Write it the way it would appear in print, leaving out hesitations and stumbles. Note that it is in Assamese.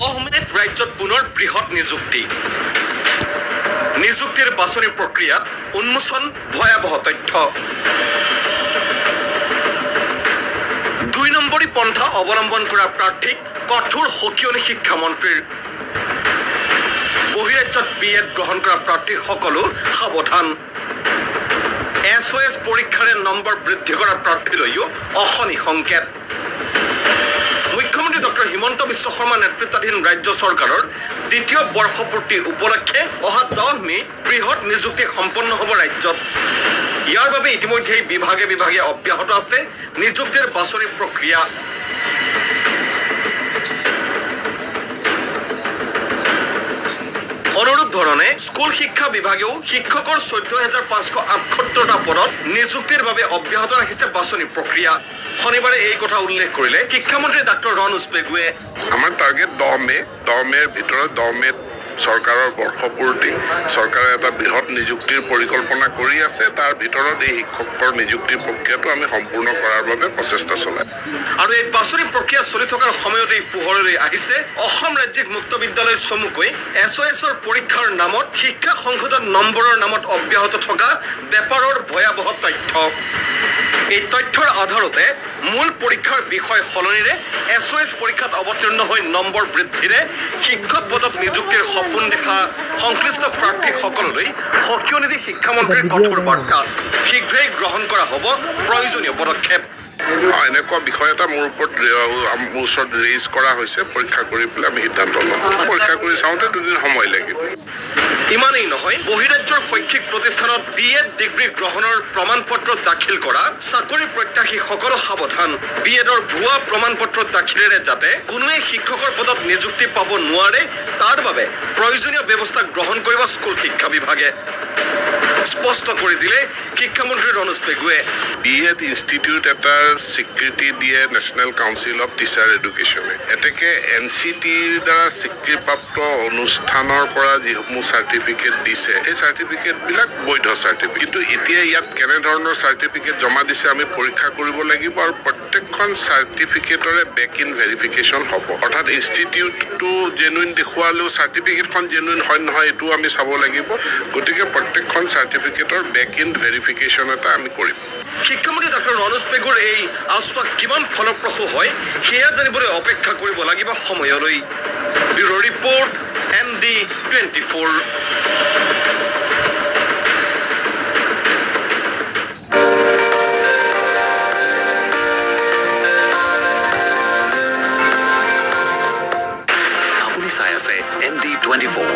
অসমত ৰাজ্যত পুনৰ বৃহৎ নিযুক্তি নিযুক্তিৰ বাছনি প্ৰক্ৰিয়াত উন্মোচন ভয়াৱহ তথ্য 2 নম্বৰী পন্থা অৱলম্বন কৰা প্ৰাৰ্থীক কঠোৰ সকিয়নি শিক্ষামন্ত্ৰীৰ বহিৰাজ্যত বিএড গ্ৰহণ কৰা প্ৰাৰ্থীসকলো সাৱধান SOS পৰীক্ষাৰে নম্বৰ বৃদ্ধি কৰা প্ৰাৰ্থীলৈও অশনি সংকেত মুখ্যমন্ত্ৰী ডক্টৰ হিমন্ত বিশ্ব শৰ্মা নেতৃত্বাধীন ৰাজ্য চৰকাৰৰ দ্বিতীয় বৰ্ষপূৰ্তি উপলক্ষে অহা 10 মে বৃহৎ নিযুক্তি সম্পন্ন হ'ব ৰাজ্যত ইয়াৰ বাবে ইতিমধ্যে বিভাগে অব্যাহত আছে নিযুক্তিৰ বাছনি প্ৰক্ৰিয়া অনুৰূপ ধৰণে স্কুল শিক্ষা বিভাগেও শিক্ষকৰ 14578টা পদত নিযুক্তিৰ বাবে অব্যাহত ৰাখিছে বাছনি প্ৰক্ৰিয়া শনিবাৰে এই কথা উল্লেখ কৰিলে শিক্ষামন্ত্ৰী ডক্টৰ ৰণোজ পেগুৱে আমাৰ টাৰ্গেট 10 মেৰ ভিতৰত 10 মেত চৰকাৰৰ বৰ্ষপূৰ্তি চৰকাৰে এটা বৃহৎ নিযুক্তিৰ পৰিকল্পনা কৰি আছে তাৰ ভিতৰত এই শিক্ষকৰ নিযুক্তি প্ৰক্ৰিয়াটো আমি সম্পূৰ্ণ কৰাৰ বাবে প্ৰচেষ্টা চলাই আৰু এই বাছনি প্ৰক্ৰিয়া চলি থকাৰ সময়তে পোহৰলৈ আহিছে অসম ৰাজ্যিক মুক্ত বিদ্যালয় চমুকৈ SOSৰ পৰীক্ষাৰ নামত শিক্ষা সংসদত নম্বৰৰ নামত অব্যাহত থকা বেপাৰৰ ভয়াৱহ তথ্য এই তথ্যৰ আধাৰতে মূল পৰীক্ষাৰ বিষয় সলনিৰে SOS পৰীক্ষাত অৱতীৰ্ণ হৈ নম্বৰ বৃদ্ধিৰে শিক্ষক পদত নিযুক্তিৰ সপোন দেখা সংশ্লিষ্ট প্ৰাৰ্থীসকললৈ সকিয়নি দি শিক্ষামন্ত্ৰীৰ কঠোৰ বাৰ্তা শীঘ্ৰেই গ্ৰহণ কৰা হ'ব প্ৰয়োজনীয় পদক্ষেপ এনেকুৱা বিষয় এটা মোৰ ওচৰত ৰেইজ কৰা হৈছে পৰীক্ষা কৰি পেলাই আমি সিদ্ধান্ত ল'ম পৰীক্ষা কৰি চাওঁতে 2 দিন সময় লাগিব ইমানেই নহয় বহিৰাজ্যৰ শৈক্ষিক প্ৰতিষ্ঠানত বিএড ডিগ্ৰী গ্ৰহণৰ প্ৰমাণপত্ৰ দাখিল কৰা চাকৰি প্ৰত্যাশীসকলো সাৱধান বিএডৰ ভুৱা প্ৰমাণপত্ৰ দাখিলেৰে যাতে কোনোৱে শিক্ষকৰ পদত নিযুক্তি পাব নোৱাৰে তাৰ বাবে প্ৰয়োজনীয় ব্যৱস্থা গ্ৰহণ কৰিব স্কুল শিক্ষা বিভাগে স্পষ্ট কৰি দিলে শিক্ষামন্ত্ৰী ৰণোজ পেগুৱে বিএড ইনষ্টিটিউট এটাৰ স্বীকৃতি দিয়ে নেশ্যনেল কাউন্সিল অফ টিচাৰ এডুকেশ্যনে এতেকে NCTৰ দ্বাৰা স্বীকৃতিপ্ৰাপ্ত অনুষ্ঠানৰ পৰা যিসমূহ চাৰ্টিফিকেট দিছে সেই চাৰ্টিফিকেটবিলাক বৈধ চাৰ্টিফিকেট কিন্তু এতিয়া ইয়াত কেনেধৰণৰ চাৰ্টিফিকেট জমা দিছে আমি পৰীক্ষা কৰিব লাগিব আৰু প্ৰত্যেকখন চাৰ্টিফিকেটৰে বেক ইন ভেৰিফিকেশ্যন হ'ব অৰ্থাৎ ইনষ্টিটিউটটো জেনুইন দেখুৱালেও চাৰ্টিফিকেটখন জেনুইন হয় নহয় এইটো আমি চাব লাগিব গতিকে প্ৰত্যেকখন চাৰ্টিফিকেটৰ বেক ইন ভেৰিফিকেশ্যন এটা আমি কৰিম শিক্ষামন্ত্ৰী ডক্টৰ ৰণোজ পেগুৰ এই আশ্বাস কিমান ফলপ্ৰসূ হয় সেয়া জানিবলৈ অপেক্ষা কৰিব লাগিব সময়লৈ ব্যুৰ' ৰিপৰ্ট MD24 আপুনি চাই আছে MD24